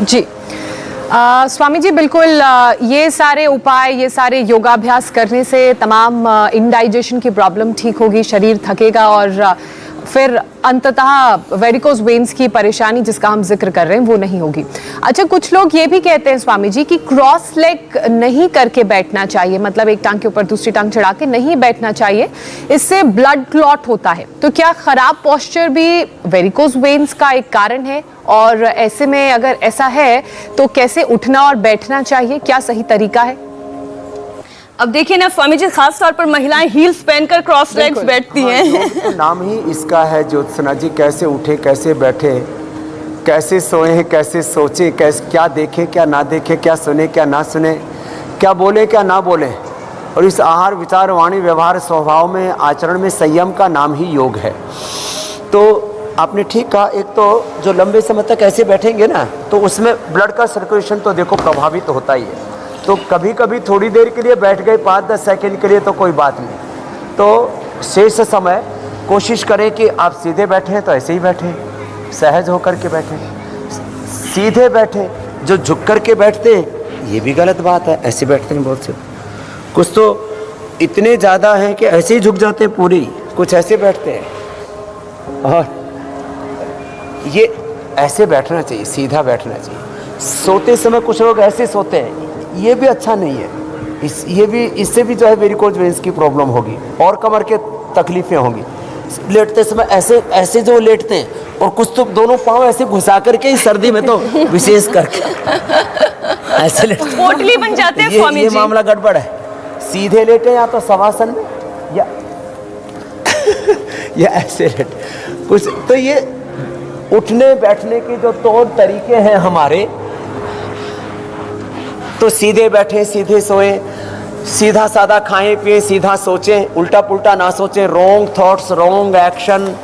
Speaker 2: जी स्वामी जी, बिल्कुल ये सारे उपाय, ये सारे योगाभ्यास करने से तमाम इंडाइजेशन की प्रॉब्लम ठीक होगी, शरीर थकेगा, और फिर अंततः वेरिकोज वेन्स की परेशानी जिसका हम जिक्र कर रहे हैं वो नहीं होगी। अच्छा, कुछ लोग ये भी कहते हैं स्वामी जी कि क्रॉस लेग नहीं करके बैठना चाहिए, मतलब एक टांग के ऊपर दूसरी टांग चढ़ा के नहीं बैठना चाहिए, इससे ब्लड क्लॉट होता है। तो क्या खराब पोस्चर भी वेरिकोज वेन्स का एक कारण है? और ऐसे में अगर ऐसा है तो कैसे उठना और बैठना चाहिए, क्या सही तरीका है?
Speaker 1: अब देखिए ना स्वामी जी, खास तौर पर महिलाएं हील्स पहनकर क्रॉस लेग्स बैठती हैं।
Speaker 5: तो नाम ही इसका है ज्योत्सना जी, कैसे उठे, कैसे बैठे, कैसे सोए, कैसे सोचे, कैसे क्या देखे, क्या ना देखे, क्या सुने, क्या ना सुने, क्या बोले, क्या ना बोले। और इस आहार, विचार, वाणी, व्यवहार, स्वभाव में, आचरण में संयम का नाम ही योग है। तो आपने ठीक कहा, एक तो जो लंबे समय तक ऐसे बैठेंगे ना, तो उसमें ब्लड का सर्कुलेशन तो देखो प्रभावित तो होता ही है। तो कभी कभी थोड़ी देर के लिए बैठ गए, 5-10 सेकंड के लिए, तो कोई बात नहीं। तो शेष समय कोशिश करें कि आप सीधे बैठे हैं तो ऐसे ही बैठे, सहज होकर के बैठे, सीधे बैठे। जो झुक कर के बैठते हैं ये भी गलत बात है, ऐसे बैठते हैं बहुत से। कुछ तो इतने ज़्यादा हैं कि ऐसे ही झुक जाते हैं पूरी, कुछ ऐसे बैठते हैं। और ये ऐसे बैठना चाहिए, सीधा बैठना चाहिए। सोते समय कुछ लोग ऐसे सोते हैं, ये भी अच्छा नहीं है। इससे भी जो है वेरिकोज वेन्स की प्रॉब्लम होगी और कमर के तकलीफें होंगी। लेटते समय ऐसे ऐसे जो लेटते हैं, और कुछ तो दोनों पाँव ऐसे घुसा करके ही, सर्दी में तो विशेष करके ऐसे लेटते,
Speaker 1: पोटली बन जाते हैं स्वामी जी।
Speaker 5: ये मामला गड़बड़ है। सीधे लेटे या तो शवासन में, या ऐसे लेटे कुछ। तो ये उठने बैठने के जो तौर तरीके हैं हमारे, तो सीधे बैठे, सीधे सोए, सीधा सादा खाएं पिए, सीधा सोचें, उल्टा पुल्टा ना सोचें, wrong thoughts, wrong action,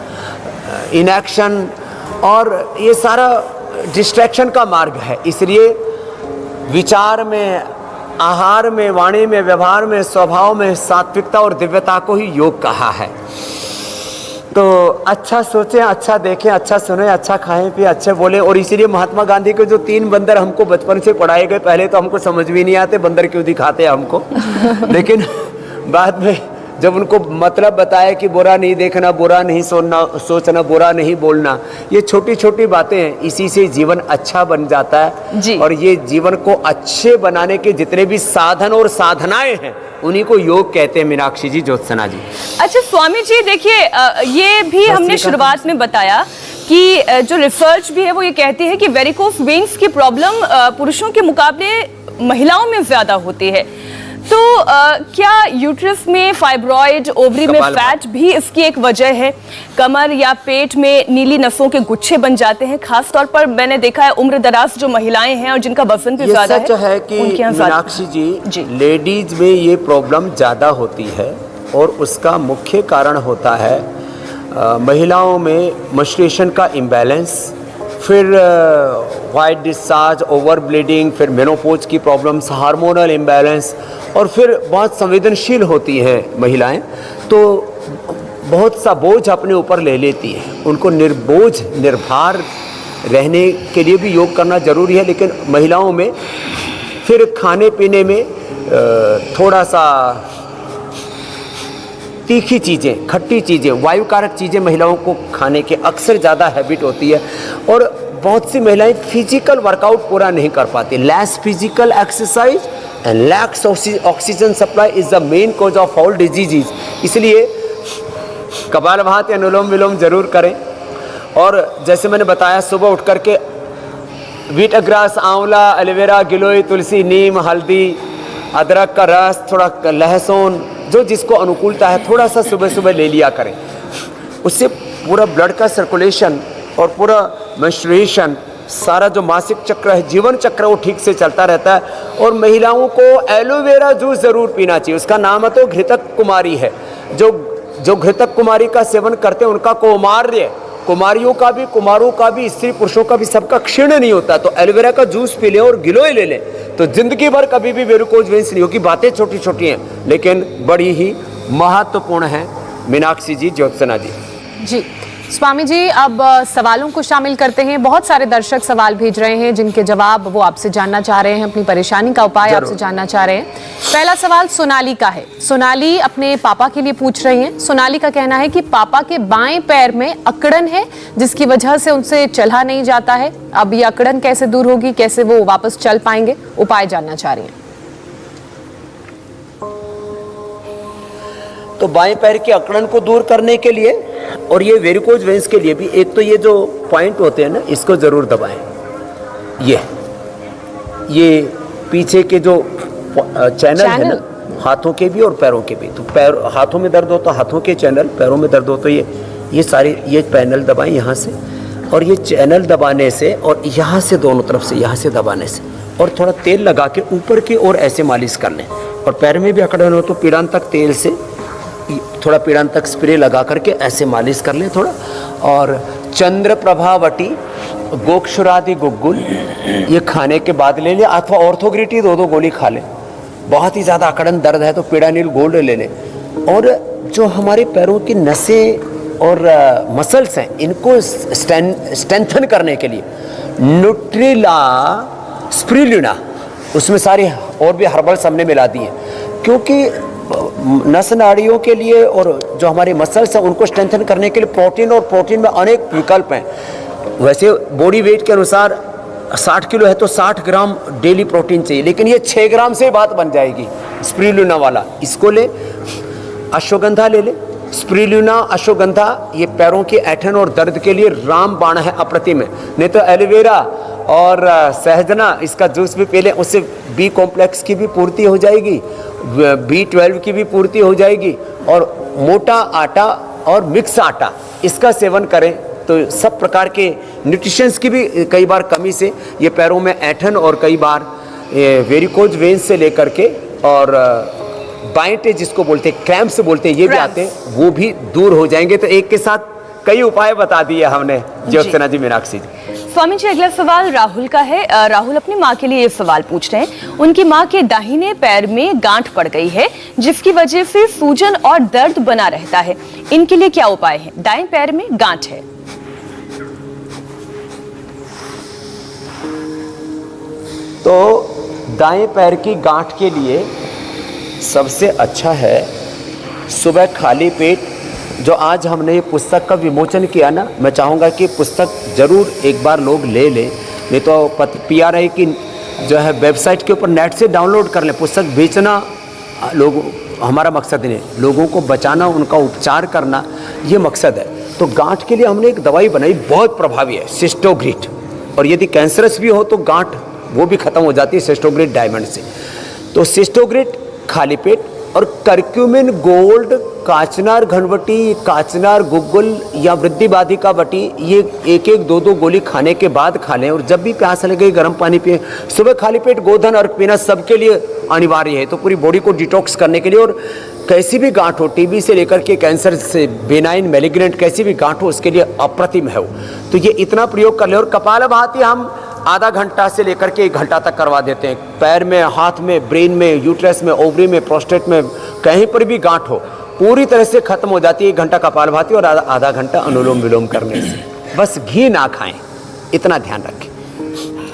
Speaker 5: inaction, और ये सारा डिस्ट्रैक्शन का मार्ग है। इसलिए विचार में, आहार में, वाणी में, व्यवहार में, स्वभाव में सात्विकता और दिव्यता को ही योग कहा है। तो अच्छा सोचें, अच्छा देखें, अच्छा सुने, अच्छा खाएं पिए, अच्छे बोले। और इसीलिए महात्मा गांधी के जो 3 बंदर हमको बचपन से पढ़ाए गए, पहले तो हमको समझ भी नहीं आते बंदर क्यों दिखाते हमको लेकिन बाद में जब उनको मतलब बताया कि बुरा नहीं देखना, बुरा नहीं सोचना, बुरा नहीं बोलना, ये छोटी छोटी बातें हैं, इसी से जीवन अच्छा बन जाता है
Speaker 1: जी।
Speaker 5: और ये जीवन को अच्छे बनाने के जितने भी साधन और साधनाएं हैं उन्हीं को योग कहते हैं। मीनाक्षी जी, ज्योत्सना जी।
Speaker 1: अच्छा स्वामी जी, देखिए ये भी हमने शुरुआत में बताया कि जो रिसर्च भी है वो ये कहती है कि वेरिकोस वेन्स की प्रॉब्लम पुरुषों के मुकाबले महिलाओं में ज्यादा होती है। तो क्या यूट्रस में फाइब्रॉइड, ओवरी में फैट भी इसकी एक वजह है? कमर या पेट में नीली नसों के गुच्छे बन जाते हैं, खास तौर पर मैंने देखा है उम्र दराज जो महिलाएं हैं और जिनका वजन भी ज्यादा है,
Speaker 5: सच है कि मीनाक्षी जी, लेडीज में ये प्रॉब्लम ज्यादा होती है और उसका मुख्य कारण होता है महिलाओं में मेंस्ट्रुएशन का इम्बैलेंस, फिर वाइट डिस्चार्ज, ओवर ब्लीडिंग, फिर मेनोपॉज की प्रॉब्लम्स, हार्मोनल इम्बैलेंस, और फिर बहुत संवेदनशील होती हैं महिलाएं, तो बहुत सा बोझ अपने ऊपर ले लेती हैं। उनको निर्बोझ, निर्भर रहने के लिए भी योग करना जरूरी है, लेकिन महिलाओं में फिर खाने पीने में थोड़ा सा तीखी चीज़ें, खट्टी चीज़ें, वायुकारक चीज़ें महिलाओं को खाने के अक्सर ज़्यादा हैबिट होती है। और बहुत सी महिलाएं फिजिकल वर्कआउट पूरा नहीं कर पाती। Less physical exercise and lakhs oxygen supply is the main cause of all diseases. इसलिए कपालभाति, अनुलोम विलोम जरूर करें। और जैसे मैंने बताया, सुबह उठ करके वीटग्रास, आंवला, एलोवेरा, गिलोय, तुलसी, नीम, हल्दी, अदरक का रस, थोड़ा लहसुन, जो जिसको अनुकूलता है थोड़ा सा सुबह सुबह ले लिया करें। उससे पूरा ब्लड का सर्कुलेशन और पूरा मेंस्ट्रुएशन, सारा जो मासिक चक्र है, जीवन चक्र, वो ठीक से चलता रहता है। और महिलाओं को एलोवेरा जूस ज़रूर पीना चाहिए। उसका नाम है तो घृतक कुमारी है। जो घृतक कुमारी का सेवन करते हैं उनका कौमार्य, कुमारियों का भी, कुमारों का भी, स्त्री पुरुषों का भी, सबका क्षीण नहीं होता। तो एलोवेरा का जूस पी लें और गिलोय ले लें तो जिंदगी भर कभी भी वेरिकोज वेन्स नहीं होगी। बातें छोटी छोटी हैं लेकिन बड़ी ही महत्वपूर्ण हैं। मीनाक्षी जी, ज्योत्सना जी।
Speaker 2: जी स्वामी जी, अब सवालों को शामिल करते हैं। बहुत सारे दर्शक सवाल भेज रहे हैं जिनके जवाब वो आपसे जानना चाह रहे हैं, अपनी परेशानी का उपाय आपसे जानना चाह रहे हैं। पहला सवाल सोनाली का है। सोनाली अपने पापा के लिए पूछ रही हैं। सोनाली का कहना है कि पापा के बाएं पैर में अकड़न है जिसकी वजह से उनसे चला नहीं जाता है। अब ये अकड़न कैसे दूर होगी, कैसे वो वापस चल पाएंगे, उपाय जानना चाह रही हैं।
Speaker 5: तो बाएं पैर की अकड़न को दूर करने के लिए और ये वेरिकोज वेन्स के लिए भी, एक तो ये जो पॉइंट होते हैं ना, इसको जरूर दबाएं। ये पीछे के जो चैनल है ना, हाथों के भी और पैरों के भी। तो पैर, हाथों में दर्द हो तो हाथों के चैनल, पैरों में दर्द हो तो ये सारे ये पैनल दबाएं यहाँ से, और ये चैनल दबाने से और यहाँ से दोनों तरफ से, यहाँ से दबाने से, और थोड़ा तेल लगा के ऊपर की ओर ऐसे मालिश कर लें। और पैर में भी अकड़न हो तो पीड़ान तक तेल से, थोड़ा पीड़ान तक स्प्रे लगा करके ऐसे मालिश कर लें थोड़ा। और चंद्र प्रभावटी, गोक्षुरादि गुग्गुल, ये खाने के बाद ले लें, अथवा ऑर्थोग्रिटी 2 गोली खा लें। बहुत ही ज़्यादा अकड़न दर्द है तो पीड़ानिल गोल्ड ले लें। और जो हमारे पैरों की नसें और मसल्स हैं, इनको स्ट्रेंथन करने के लिए न्यूट्रिला स्पिरुलिना, उसमें सारी और भी हर्बल्स हमने मिला दी हैं, क्योंकि नस नाड़ियों के लिए और जो हमारे मसल्स हैं उनको स्ट्रेंथन करने के लिए प्रोटीन, और प्रोटीन में अनेक विकल्प हैं। वैसे बॉडी वेट के अनुसार 60 किलो है तो 60 ग्राम डेली प्रोटीन चाहिए, लेकिन ये 6 ग्राम से बात बन जाएगी। स्पिरुलिना वाला इसको ले, अश्वगंधा ले ले। स्पिरुलिना, अश्वगंधा, ये पैरों की ऐंठन और दर्द के लिए रामबाण है, अप्रतिम है। नहीं तो एलोवेरा और सहजना, इसका जूस भी पी लें, उससे बी कॉम्प्लेक्स की भी पूर्ति हो जाएगी, B12 की भी पूर्ति हो जाएगी। और मोटा आटा और मिक्स आटा, इसका सेवन करें तो सब प्रकार के न्यूट्रिशंस की भी कई बार कमी से ये पैरों में ऐंठन और कई बार वेरिकोज वेन्स से लेकर के और बाइंटे जिसको बोलते हैं, क्रैम्प्स बोलते हैं, ये भी
Speaker 1: क्रैम्प्स।
Speaker 5: आते हैं, वो भी दूर हो जाएंगे। तो एक के साथ कई उपाय बता दिए हमने ज्योत्सना जी, मीनाक्षी जी।
Speaker 1: स्वामी जी, अगला सवाल राहुल का है। राहुल अपनी माँ के लिए ये सवाल पूछ रहे हैं। उनकी माँ के दाहिने पैर में गांठ पड़ गई है, जिसकी वजह से सूजन और दर्द बना रहता है। इनके लिए क्या उपाय है? दाएं पैर में गांठ है।
Speaker 5: तो दाएं पैर की गांठ के लिए सबसे अच्छा है सुबह खाली पेट, जो आज हमने ये पुस्तक का विमोचन किया ना, मैं चाहूँगा कि पुस्तक जरूर एक बार लोग ले लें, नहीं तो PRI की जो है वेबसाइट के ऊपर नेट से डाउनलोड कर लें। पुस्तक बेचना लोग हमारा मकसद नहीं, लोगों को बचाना, उनका उपचार करना, ये मकसद है। तो गांठ के लिए हमने एक दवाई बनाई, बहुत प्रभावी है, सिस्टोग्रिट। और यदि कैंसरस भी हो तो गांठ वो भी खत्म हो जाती है सिस्टोग्रिट डायमंड से। तो सिस्टोग्रिट खाली पेट, और करक्यूमिन गोल्ड, काचनार घनवटी, काचनार गुग्गुल या वृद्धि बाधिका बटी, ये एक एक दो दो गोली खाने के बाद खा लें। और जब भी प्यास लगे गर्म पानी पिए। सुबह खाली पेट गोधन अर्क पीना सबके लिए अनिवार्य है, तो पूरी बॉडी को डिटॉक्स करने के लिए। और कैसी भी गांठ हो, टीबी से लेकर के कैंसर से, बेनाइन मैलिग्नेंट कैसी भी गांठ हो, उसके लिए अप्रतिम है वो। तो ये इतना प्रयोग कर ले। और कपालभाति हम आधा घंटा से लेकर के 1 घंटा तक करवा देते हैं। पैर में, हाथ में, ब्रेन में, यूट्रस में, ओवरी में, प्रोस्टेट में, कहीं पर भी गांठ हो, पूरी तरह से खत्म हो जाती है 1 घंटा कपालभाति और आधा घंटा अनुलोम विलोम करने से। बस घी ना खाएं, इतना ध्यान रखें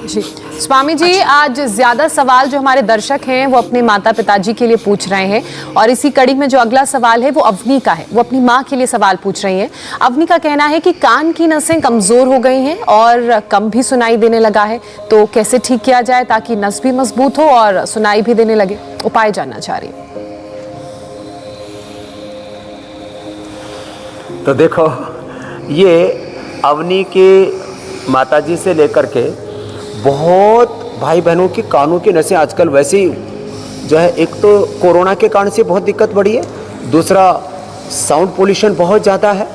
Speaker 2: जी। स्वामी जी, आज ज्यादा सवाल जो हमारे दर्शक हैं वो अपने माता पिताजी के लिए पूछ रहे हैं, और इसी कड़ी में जो अगला सवाल है वो अवनी का है। वो अपनी माँ के लिए सवाल पूछ रही हैं। अवनी का कहना है कि कान की नसें कमजोर हो गई हैं और कम भी सुनाई देने लगा है, तो कैसे ठीक किया जाए ताकि नस भी मजबूत हो और सुनाई भी देने लगे? उपाय जानना चाह रही हूँ।
Speaker 5: तो देखो, ये अवनी के माताजी से लेकर के बहुत भाई बहनों की कानों की नसें आजकल वैसे ही जो है, एक तो कोरोना के कारण से बहुत दिक्कत बढ़ी है, दूसरा साउंड पोल्यूशन बहुत ज़्यादा है,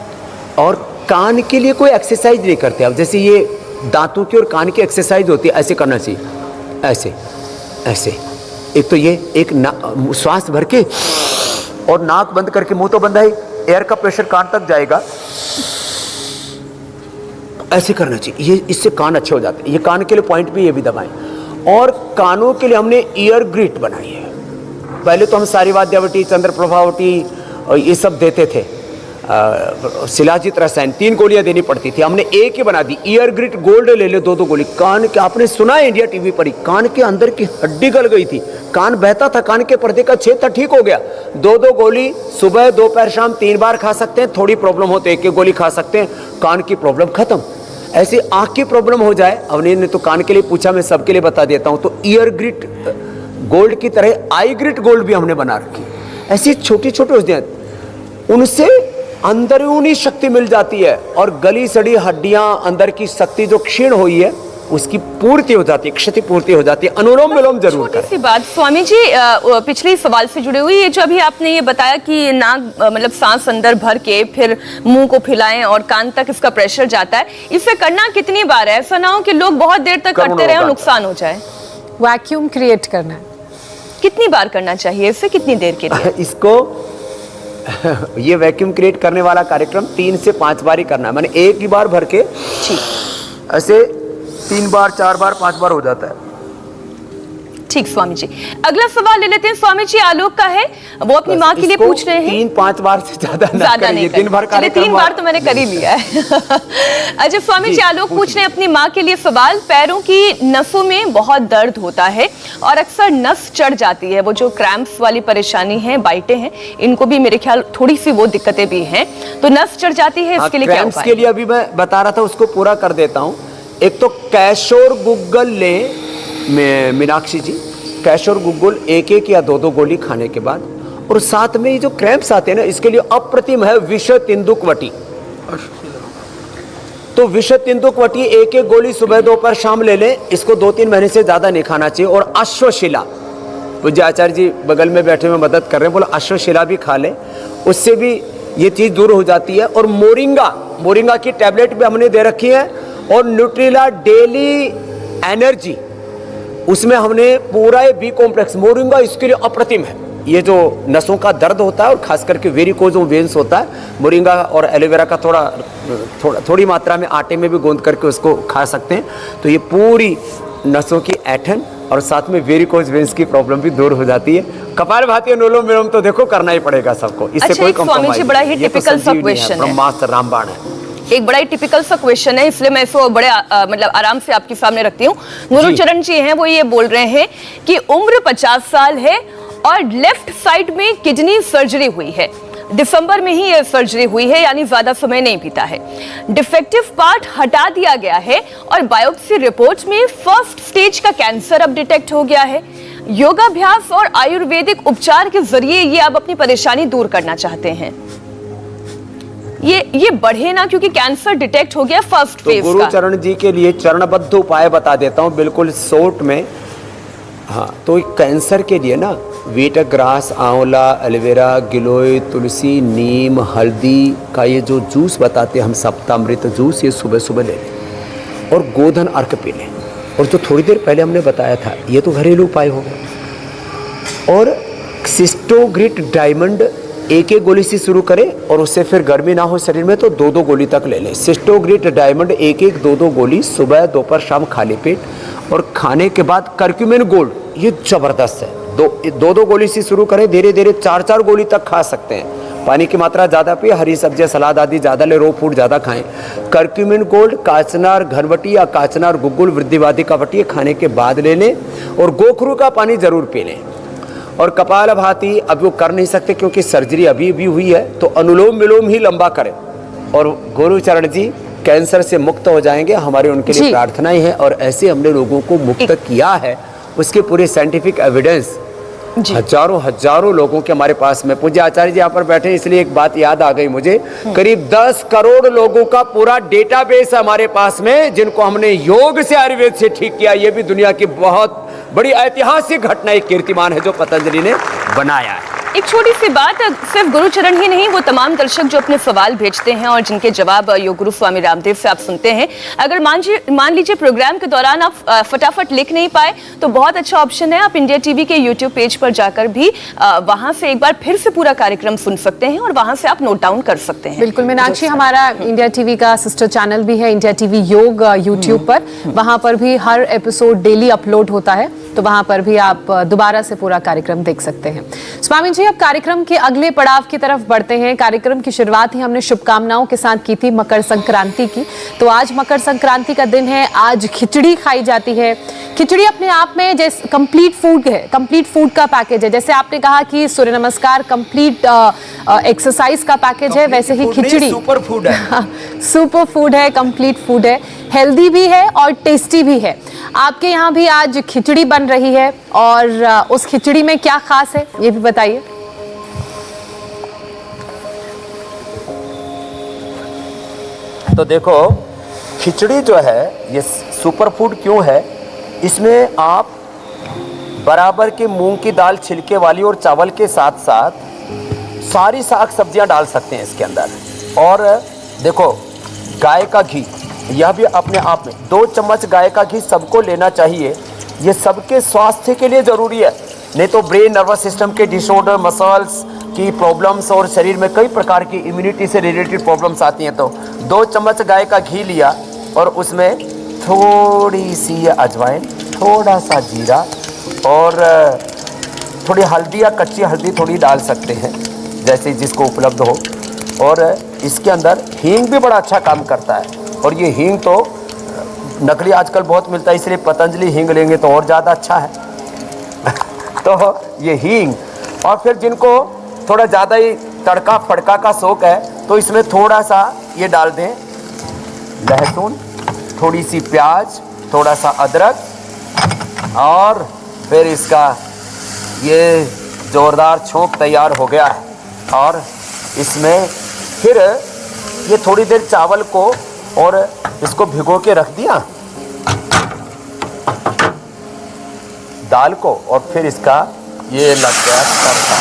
Speaker 5: और कान के लिए कोई एक्सरसाइज नहीं करते। अब जैसे ये दांतों की और कान की एक्सरसाइज होती है, ऐसे करना चाहिए, ऐसे ऐसे। एक तो ये एक श्वास भर के और नाक बंद करके, मुंह तो बंद है, एयर का प्रेशर कान तक जाएगा, ऐसे करना चाहिए। ये इससे कान अच्छे हो जाते हैं। ये कान के लिए पॉइंट भी ये भी दबाएं। और कानों के लिए हमने ईयर ग्रिट बनाई है। पहले तो हम सारी वाद्यावटी, चंद्र प्रभावटी और ये सब देते थे, शिलाजित रसायन, 3 गोलियां देनी पड़ती थी, हमने एक ही बना दी। ईयर ग्रिट गोल्ड ले लो, 2 गोली। कान के, आपने सुना है इंडिया टीवी पर ही, कान के अंदर की हड्डी गल गई थी, कान बहता था, कान के पर्दे का छेद था, ठीक हो गया। 2 गोली सुबह, दोपहर, शाम 3 बार खा सकते हैं। थोड़ी प्रॉब्लम हो तो 1 गोली खा सकते हैं, कान की प्रॉब्लम खत्म। ऐसी आंख की प्रॉब्लम हो जाए, अवनी ने तो कान के लिए पूछा, मैं सबके लिए बता देता हूं, तो ईयर ग्रिट गोल्ड की तरह आई ग्रिट गोल्ड भी हमने बना रखी। ऐसी छोटी छोटी औषधियां, उनसे अंदरूनी शक्ति मिल जाती है, और गली सड़ी हड्डियां, अंदर की शक्ति जो क्षीण हुई है उसकी पूर्ति हो जाती है, क्षति पूर्ति हो जाती है। अनुलोम विलोम जरूर करें।
Speaker 1: छोटी सी बात स्वामी जी, पिछले सवाल से जुड़े हुई, ये जो अभी आपने ये बताया कि नाक मतलब सांस अंदर भर के फिर मुंह को फैलाएं और कान तक इसका प्रेशर जाता है, इसे करना कितनी बार है? ऐसा ना हो कि लोग बहुत देर तक करते रहे और नुकसान हो जाए।
Speaker 2: वैक्यूम क्रिएट करना है।
Speaker 1: कितनी बार करना चाहिए इसे, कितनी देर के लिए?
Speaker 5: इसको ये वैक्यूम क्रिएट करने वाला कार्यक्रम 3 से 5 बार ही करना है। मैंने एक ही बार भर के ऐसे 3 बार, 4 बार, 5 बार हो जाता है।
Speaker 1: ठीक स्वामी जी, अगला सवाल ले लेते हैं। स्वामी जी आलोक का है, वो अपनी माँ के लिए पूछ रहे हैं।
Speaker 5: 3-5 बार से ज्यादा
Speaker 1: नहीं,
Speaker 5: दिन भर
Speaker 1: चलिए 3 बार तो मैंने कर ही लिया है। अच्छा स्वामी जी, आलोक पूछ रहे हैं अपनी माँ के लिए सवाल। पैरों की नसों में बहुत दर्द होता है और अक्सर नस चढ़ जाती है। वो जो क्रैम्प्स वाली परेशानी है, बाइटें हैं, इनको भी मेरे ख्याल थोड़ी सी वो दिक्कतें भी हैं, तो नस चढ़ जाती है, इसके लिए क्या उपाय?
Speaker 5: के लिए अभी मैं बता रहा था, उसको पूरा कर देता हूँ। एक तो कैशोर गुग्गल ले मीनाक्षी जी, कैशोर गुग्गुल 1-1 या 2-2 गोली खाने के बाद, और साथ में ये जो क्रैम्प्स आते हैं ना, इसके लिए अप्रतिम है विष तेंदुकवटी। तो विष तेंदुकवटी 1-1 गोली सुबह, दोपहर, शाम ले लें। इसको 2-3 महीने से ज्यादा नहीं खाना चाहिए। और अश्वशिला, पूज्य आचार्य जी बगल में बैठे हुए मदद कर रहे हैं, बोला अश्वशिला भी खा लें, उससे भी ये चीज दूर हो जाती है। और मोरिंगा की टैबलेट भी हमने दे रखी है। और न्यूट्रिला डेली एनर्जी, उसमें हमने पूरा बी कॉम्प्लेक्स, मोरिंगा इसके लिए अप्रतिम है। ये जो नसों का दर्द होता है और खास करके वेरिकोज वेन्स होता है, मोरिंगा और एलोवेरा का थोड़ी मात्रा में आटे में भी गूंद करके उसको खा सकते हैं, तो ये पूरी नसों की ऐंठन और साथ में वेरिकोज वेन्स की प्रॉब्लम भी दूर हो जाती है। कपालभाति अनुलोम विलोम तो देखो करना ही पड़ेगा सबको, इससे
Speaker 1: अच्छा,
Speaker 5: कोई
Speaker 1: एक स्वामी जी
Speaker 5: कॉम्प्रोमाइज
Speaker 1: बड़ा ही
Speaker 5: नहीं। ये तो
Speaker 1: typical सा
Speaker 5: संजीवनी है,
Speaker 1: question है।
Speaker 5: ब्रह्मास्त्र रामबाण है।
Speaker 1: एक बड़ा ही टिपिकल सा क्वेश्चन है, इसलिए मैं इसको बड़े मतलब आराम से आपके सामने रखती हूँ। गुरुचरण जी हैं, वो ये बोल रहे हैं कि उम्र 50 साल है और लेफ्ट साइड में किडनी सर्जरी हुई है, दिसंबर में ही ये सर्जरी हुई है, यानी ज्यादा समय नहीं बीता है। डिफेक्टिव पार्ट हटा दिया गया है और बायोप्सी रिपोर्ट में फर्स्ट स्टेज का कैंसर अब डिटेक्ट हो गया है। योगाभ्यास और आयुर्वेदिक उपचार के जरिए ये अब अपनी परेशानी दूर करना चाहते हैं। ये बढ़े ना, क्योंकि कैंसर डिटेक्ट हो गया फर्स्ट फेज का।
Speaker 5: गुरुचरण जी के लिए चरणबद्ध उपाय बता देता हूँ बिल्कुल शॉर्ट में। हाँ, तो कैंसर के लिए ना वीट ग्रास, आंवला, एलोवेरा, गिलोय, तुलसी, नीम, हल्दी का ये जो जूस बताते हैं हम, सप्तामृत जूस, ये सुबह सुबह ले लें और गोधन अर्क पी लें। और जो थोड़ी देर पहले हमने बताया था, ये तो घरेलू उपाय होगा। और सिस्टोग्रिट डायमंड एक गोली से शुरू करें और उससे फिर गर्मी ना हो शरीर में तो 2-2 गोली तक ले लें। सिस्टोग्रिट डायमंड 1-2 गोली सुबह, दोपहर, शाम खाली पेट। और खाने के बाद करक्यूमिन गोल्ड, ये जबरदस्त है। 2-2 गोली से शुरू करें, धीरे धीरे 4-4 गोली तक खा सकते हैं। पानी की मात्रा ज़्यादा पिए, हरी सब्जियां, सलाद आदि ज़्यादा ले, रो फूड ज़्यादा खाएं। करक्यूमिन गोल्ड, काचनार घनवटी या काचनार गुग्गुल, वृद्धिवादी का वटी खाने के बाद ले लें और गोखरू का पानी जरूर पी लें। और कपालभाति अब वो कर नहीं सकते क्योंकि सर्जरी अभी भी हुई है, तो अनुलोम विलोम ही लंबा करें और गुरुचरण जी कैंसर से मुक्त हो जाएंगे। हमारे उनके लिए प्रार्थनाएं हैं और ऐसे हमने लोगों को मुक्त किया है, उसके पूरे साइंटिफिक एविडेंस हजारों लोगों के हमारे पास में। पूज्य आचार्य जी यहाँ पर बैठे, इसलिए एक बात याद आ गई मुझे। करीब 10 करोड़ लोगों का पूरा डेटाबेस हमारे पास में, जिनको हमने योग से, आयुर्वेद से ठीक किया। ये भी दुनिया की बहुत बड़ी ऐतिहासिक घटना, एक कीर्तिमान है जो पतंजलि ने बनाया है।
Speaker 1: एक छोटी सी बात, सिर्फ गुरुचरण ही नहीं, वो तमाम दर्शक जो अपने सवाल भेजते हैं और जिनके जवाब योग गुरु स्वामी रामदेव से आप सुनते हैं, अगर मान लीजिए प्रोग्राम के दौरान आप फटाफट लिख नहीं पाए तो बहुत अच्छा ऑप्शन है, आप इंडिया टीवी के यूट्यूब पेज पर जाकर भी वहां से एक बार फिर से पूरा कार्यक्रम सुन सकते हैं और वहां से आप नोट डाउन कर सकते हैं।
Speaker 2: बिल्कुल मीनाक्षी, हमारा इंडिया टीवी का सिस्टर चैनल भी है, इंडिया टीवी योग यूट्यूब पर, वहां पर भी हर एपिसोड डेली अपलोड होता है, तो वहां पर भी आप दोबारा से पूरा कार्यक्रम देख सकते हैं। स्वामी जी, अब कार्यक्रम के अगले पड़ाव की तरफ बढ़ते हैं। कार्यक्रम की शुरुआत ही हमने शुभकामनाओं के साथ की थी मकर संक्रांति की, तो आज मकर संक्रांति का दिन है, आज खिचड़ी खाई जाती है। खिचड़ी अपने आप में जैसे कंप्लीट फूड है, कंप्लीट फूड का पैकेज है। जैसे आपने कहा कि सूर्य नमस्कार कंप्लीट एक्सरसाइज का पैकेज है, वैसे ही खिचड़ी
Speaker 5: सुपर फूड है।
Speaker 2: सुपर फूड है, कंप्लीट फूड है, हेल्दी भी है और टेस्टी भी है। आपके यहाँ भी आज खिचड़ी बन रही है और उस खिचड़ी में क्या खास है ये भी बताइए।
Speaker 5: तो देखो, खिचड़ी जो है ये सुपर फूड क्यों है, इसमें आप बराबर के मूंग की दाल छिलके वाली और चावल के साथ साथ सारी साग सब्जियां डाल सकते हैं इसके अंदर। और देखो, गाय का घी, यह भी अपने आप में 2 चम्मच गाय का घी सबको लेना चाहिए। ये सबके स्वास्थ्य के लिए ज़रूरी है, नहीं तो ब्रेन, नर्वस सिस्टम के डिसऑर्डर, मसल्स की प्रॉब्लम्स और शरीर में कई प्रकार की इम्यूनिटी से रिलेटेड प्रॉब्लम्स आती हैं। तो 2 चम्मच गाय का घी लिया और उसमें थोड़ी सी अजवाइन, थोड़ा सा जीरा और थोड़ी हल्दी या कच्ची हल्दी थोड़ी डाल सकते हैं, जैसे जिसको उपलब्ध हो। और इसके अंदर हींग भी बड़ा अच्छा काम करता है, और ये हींग तो नकली आजकल बहुत मिलता है, इसलिए पतंजलि हींग लेंगे तो और ज़्यादा अच्छा है। तो ये हींग, और फिर जिनको थोड़ा ज़्यादा ही तड़का फड़का का शौक है तो इसमें थोड़ा सा ये डाल दें, लहसुन, थोड़ी सी प्याज, थोड़ा सा अदरक, और फिर इसका ये ज़ोरदार छोंक तैयार हो गया है। और इसमें फिर ये थोड़ी देर चावल को और इसको भिगो के रख दिया, दाल को, और फिर इसका ये लग गया तड़का।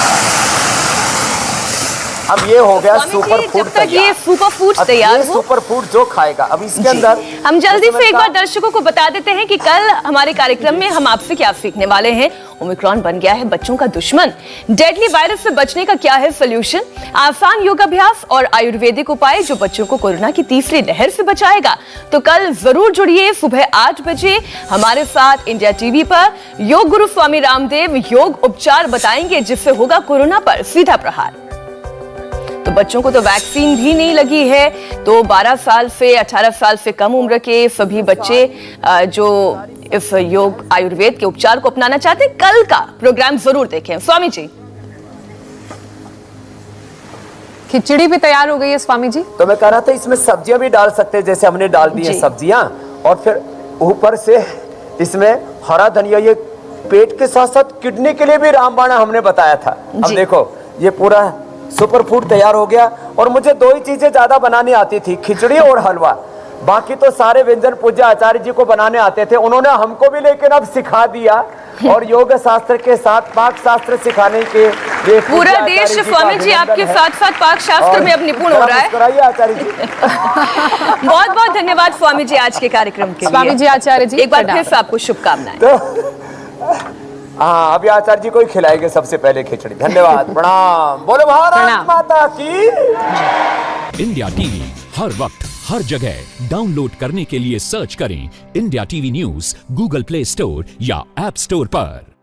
Speaker 3: अब ये हो गया
Speaker 1: स्वामी जी,
Speaker 3: सुपर फूड
Speaker 1: जब तक ये सुपर फूड तैयार हो,
Speaker 3: सुपर फूड जो खाएगा अब इसके
Speaker 1: जी।
Speaker 3: अंदर
Speaker 1: हम जल्दी से एक बार दर्शकों को बता देते हैं कि कल हमारे कार्यक्रम में हम आपसे क्या सीखने वाले हैं। ओमिक्रॉन बन गया है बच्चों का दुश्मन, डेडली वायरस से बचने का क्या है सोल्यूशन, आसान योगाभ्यास और आयुर्वेदिक उपाय जो बच्चों को कोरोना की तीसरी लहर से बचाएगा। तो कल जरूर जुड़िए सुबह 8 बजे हमारे साथ इंडिया टीवी पर। योग गुरु स्वामी रामदेव योग उपचार बताएंगे जिससे होगा कोरोना पर सीधा प्रहार। तो बच्चों को तो वैक्सीन भी नहीं लगी है, तो 12 साल से 18 साल से कम उम्र के सभी बच्चे जो इस योग आयुर्वेद के उपचार को अपनाना चाहते हैं, कल का प्रोग्राम जरूर देखें। स्वामी जी,
Speaker 2: खिचड़ी भी तैयार हो गई है स्वामी जी।
Speaker 3: तो मैं कह रहा था इसमें सब्जियां भी डाल सकते हैं, जैसे हमने डाल दी है
Speaker 1: जी।
Speaker 3: सब्जियां, और फिर ऊपर से इसमें हरा धनिया, ये पेट के साथ साथ किडनी के लिए भी रामबाण हमने बताया था। अब
Speaker 1: जी।
Speaker 3: देखो ये पूरा सुपर फूड तैयार हो गया। और मुझे 2 ही चीजें ज्यादा बनानी आती थी, खिचड़ी और हलवा। बाकी तो सारे व्यंजन पूज्य आचार्य जी को बनाने आते थे, उन्होंने हमको भी लेकिन अब सिखा दिया। और योग शास्त्र के साथ पाक शास्त्र सिखाने के लिए
Speaker 1: पूरा देश स्वामी जी आपके साथ साथ पाक शास्त्र में अब निपुण हो रहा है।
Speaker 3: मुस्कुराइए आचार्य जी।
Speaker 1: बहुत बहुत धन्यवाद स्वामी जी आज के कार्यक्रम के लिए।
Speaker 2: स्वामी जी, आचार्य जी,
Speaker 1: एक बार
Speaker 2: प्रणाम।
Speaker 1: फिर से आपको शुभकामनाएं।
Speaker 3: तो हाँ, अभी आचार्य जी को ही खिलाएंगे सबसे पहले खिचड़ी। धन्यवाद, प्रणाम। बोलो भारत
Speaker 2: प्रणाम।
Speaker 3: माता की।
Speaker 6: इंडिया टीवी हर वक्त हर जगह डाउनलोड करने के लिए सर्च करें India TV news Google play store या ऐप स्टोर पर।